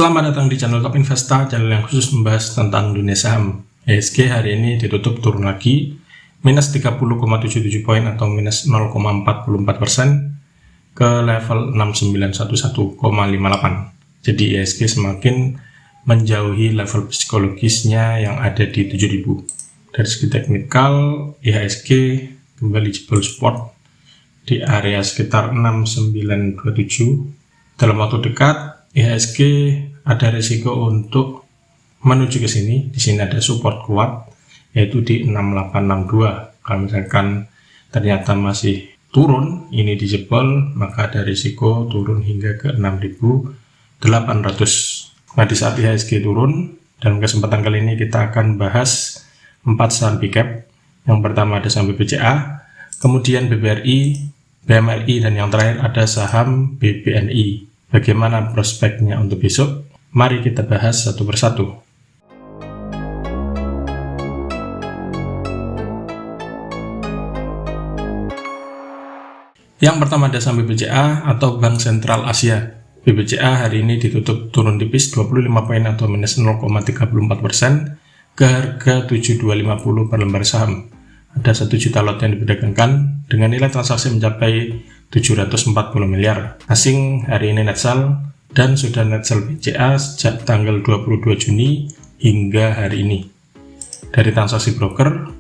Selamat datang di channel Top Investa, channel yang khusus membahas tentang dunia saham. IHSG hari ini ditutup turun lagi, minus 30,77 poin atau minus 0,44% ke level 6911,58. Jadi IHSG semakin menjauhi level psikologisnya yang ada di 7000. Dari segi teknikal, IHSG kembali jebol support di area sekitar 6927. Dalam waktu dekat, IHSG ada risiko untuk menuju ke sini. Di sini ada support kuat, yaitu di 6862. Kalau misalkan ternyata masih turun, ini dijebol, maka ada risiko turun hingga ke 6800. Nah, di saat IHSG turun, dalam kesempatan kali ini kita akan bahas 4 saham big cap. Yang pertama ada saham BBCA, kemudian BBRI, BMRI, dan yang terakhir ada saham BBNI. Bagaimana prospeknya untuk besok? Mari kita bahas satu persatu. Yang pertama ada saham BBCA atau Bank Sentral Asia. BBCA hari ini ditutup turun tipis 25 poin atau minus 0,34% ke harga 7250 per lembar saham. Ada 1 juta lot yang diperdagangkan dengan nilai transaksi mencapai 740 miliar. Asing hari ini net sell dan sudah net sell BCA sejak tanggal 22 Juni hingga hari ini. Dari transaksi broker,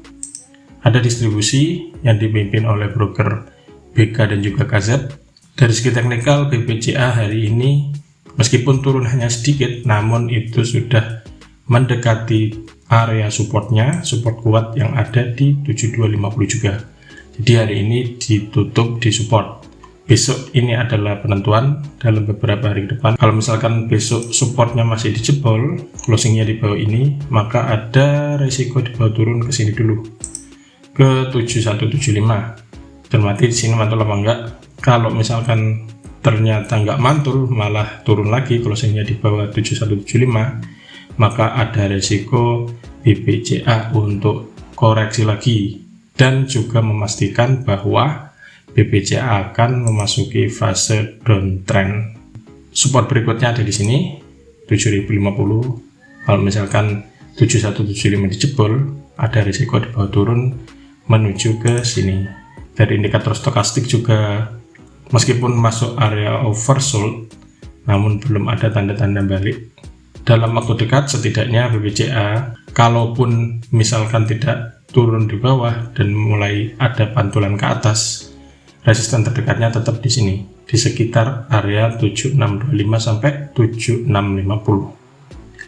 ada distribusi yang dipimpin oleh broker BK dan juga KZ. Dari segi teknikal, BBCA hari ini meskipun turun hanya sedikit, namun itu sudah mendekati area supportnya, support kuat yang ada di 7250 juga. Jadi hari ini ditutup di support. Besok ini adalah penentuan dalam beberapa hari ke depan. Kalau misalkan besok supportnya masih dijebol, closingnya di bawah ini, maka ada resiko dibawa turun ke sini dulu ke 7175. Cermati di sini mantul apa enggak. Kalau misalkan ternyata nggak mantul, malah turun lagi, closingnya di bawah 7175, maka ada resiko BBCA untuk koreksi lagi, dan juga memastikan bahwa BBCA akan memasuki fase downtrend. Support berikutnya ada di sini 7050. Kalau misalkan 7175 dijebol, ada risiko di bawah turun menuju ke sini. Dari indikator stokastik juga meskipun masuk area oversold, namun belum ada tanda-tanda balik. Dalam waktu dekat setidaknya BBCA, kalaupun misalkan tidak turun di bawah dan mulai ada pantulan ke atas, resisten terdekatnya tetap di sini, di sekitar area 7625 sampai 7650.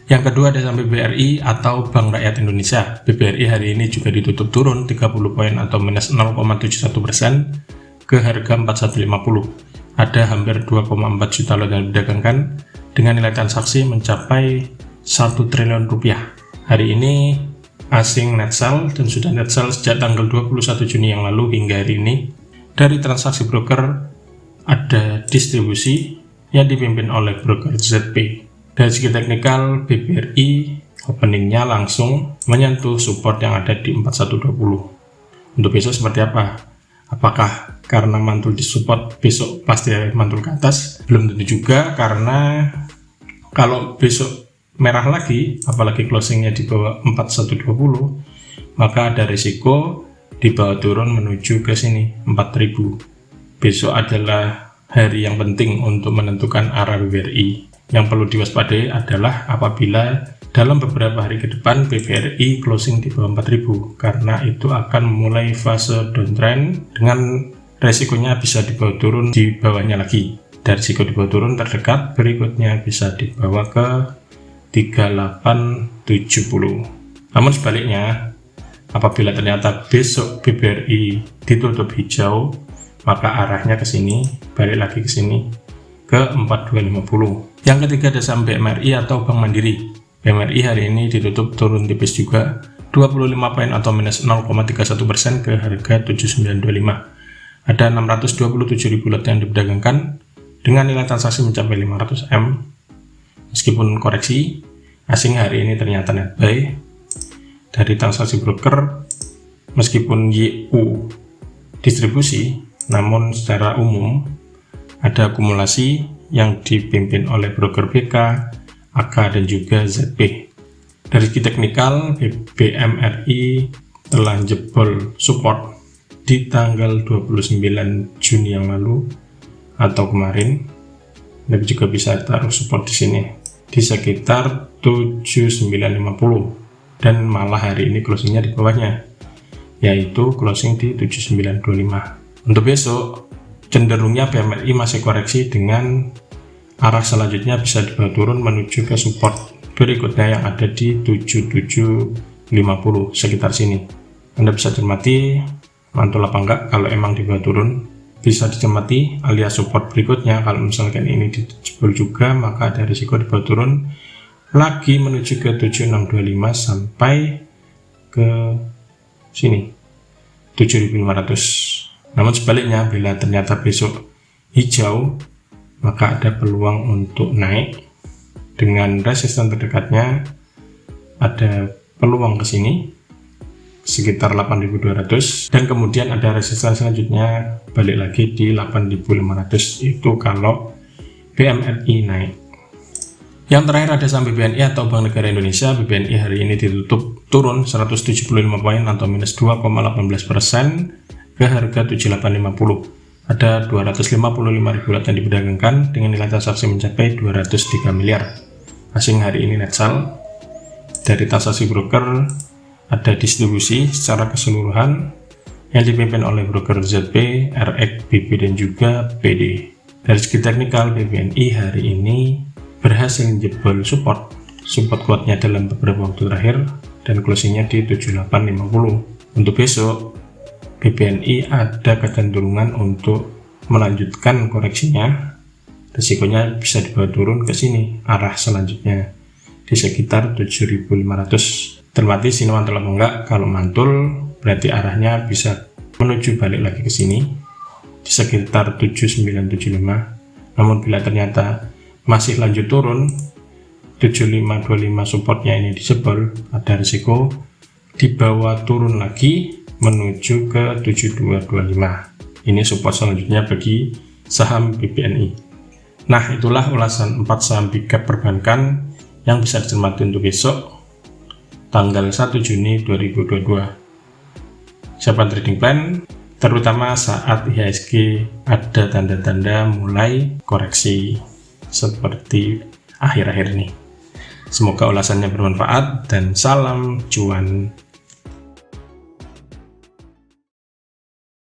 Yang kedua ada saham BBRI atau Bank Rakyat Indonesia. BBRI hari ini juga ditutup turun 30 poin atau minus 0,71% ke harga 4150. Ada hampir 2,4 juta lot yang didagangkan dengan nilai transaksi mencapai 1 triliun rupiah. Hari ini asing net sell dan sudah net sell sejak tanggal 21 Juni yang lalu hingga hari ini. Dari transaksi broker ada distribusi yang dipimpin oleh broker ZP. Dari segi teknikal, BBRI openingnya langsung menyentuh support yang ada di 4120. Untuk besok seperti apa? Apakah karena mantul di support besok pasti mantul ke atas? Belum tentu juga, karena kalau besok merah lagi, apalagi closingnya di bawah 4120, maka ada risiko di bawah turun menuju ke sini 4000. Besok adalah hari yang penting untuk menentukan arah BBRI. Yang perlu diwaspadai adalah apabila dalam beberapa hari ke depan BBRI closing di bawah 4000, karena itu akan memulai fase downtrend dengan resikonya bisa dibawa turun di bawahnya lagi. Dari risiko dibawa turun terdekat berikutnya bisa dibawa ke 3870. Namun sebaliknya, apabila ternyata besok BBRI ditutup hijau, maka arahnya ke sini, balik lagi ke sini ke 4250. Yang ketiga ada saham BMRI atau Bank Mandiri. BMRI hari ini ditutup turun tipis juga 25 poin atau minus 0,31% ke harga 7925. Ada 627.000 lot yang diperdagangkan dengan nilai transaksi mencapai 500 M. Meskipun koreksi, asing hari ini ternyata net buy. Dari transaksi broker, meskipun YU distribusi, namun secara umum ada akumulasi yang dipimpin oleh broker BK, AK dan juga ZP. Dari segi teknikal, BBMRI telah jebol support di tanggal 29 Juni yang lalu atau kemarin. Anda juga bisa taruh support di sini di sekitar 7950 dan malah hari ini closingnya di bawahnya, yaitu closing di 7925. Untuk besok cenderungnya BMRI masih koreksi dengan arah selanjutnya bisa dibawa turun menuju ke support berikutnya yang ada di 7750 sekitar sini. Anda bisa cermati mantul apa enggak. Kalau emang dibawa turun bisa dicermati, alias support berikutnya kalau misalkan ini dijebol juga maka ada risiko dibawa turun lagi menuju ke 7625 sampai ke sini 7500. Namun sebaliknya, bila ternyata besok hijau maka ada peluang untuk naik dengan resisten terdekatnya, ada peluang ke sini sekitar 8200 dan kemudian ada resisten selanjutnya balik lagi di 8500, itu kalau BMRI naik. Yang terakhir ada saham BBNI atau Bank Negara Indonesia. BBNI hari ini ditutup turun 175 poin atau minus 2,18% ke harga 7850. Ada 255.000 lot yang diperdagangkan dengan nilai transaksi mencapai 203 miliar. Asing hari ini net sell. Dari transaksi broker ada distribusi secara keseluruhan yang dipimpin oleh broker ZP, RX, BB dan juga PD. Dari segi teknikal, BBNI hari ini berhasil menjebol support kuatnya dalam beberapa waktu terakhir dan closingnya di 7850. Untuk besok BBNI ada kecenderungan untuk melanjutkan koreksinya, risikonya bisa dibawa turun ke sini arah selanjutnya di sekitar 7500. Termati sini mantul atau enggak. Kalau mantul berarti arahnya bisa menuju balik lagi ke sini di sekitar 7975. Namun bila ternyata masih lanjut turun 7525 supportnya ini dijebol, ada risiko dibawa turun lagi menuju ke 7225. Ini support selanjutnya bagi saham BBNI. Nah, itulah ulasan 4 saham big cap perbankan yang bisa dicermati untuk besok tanggal 1 Juni 2022. Siapkan trading plan terutama saat IHSG ada tanda-tanda mulai koreksi seperti akhir-akhir ini. Semoga ulasannya bermanfaat dan salam cuan.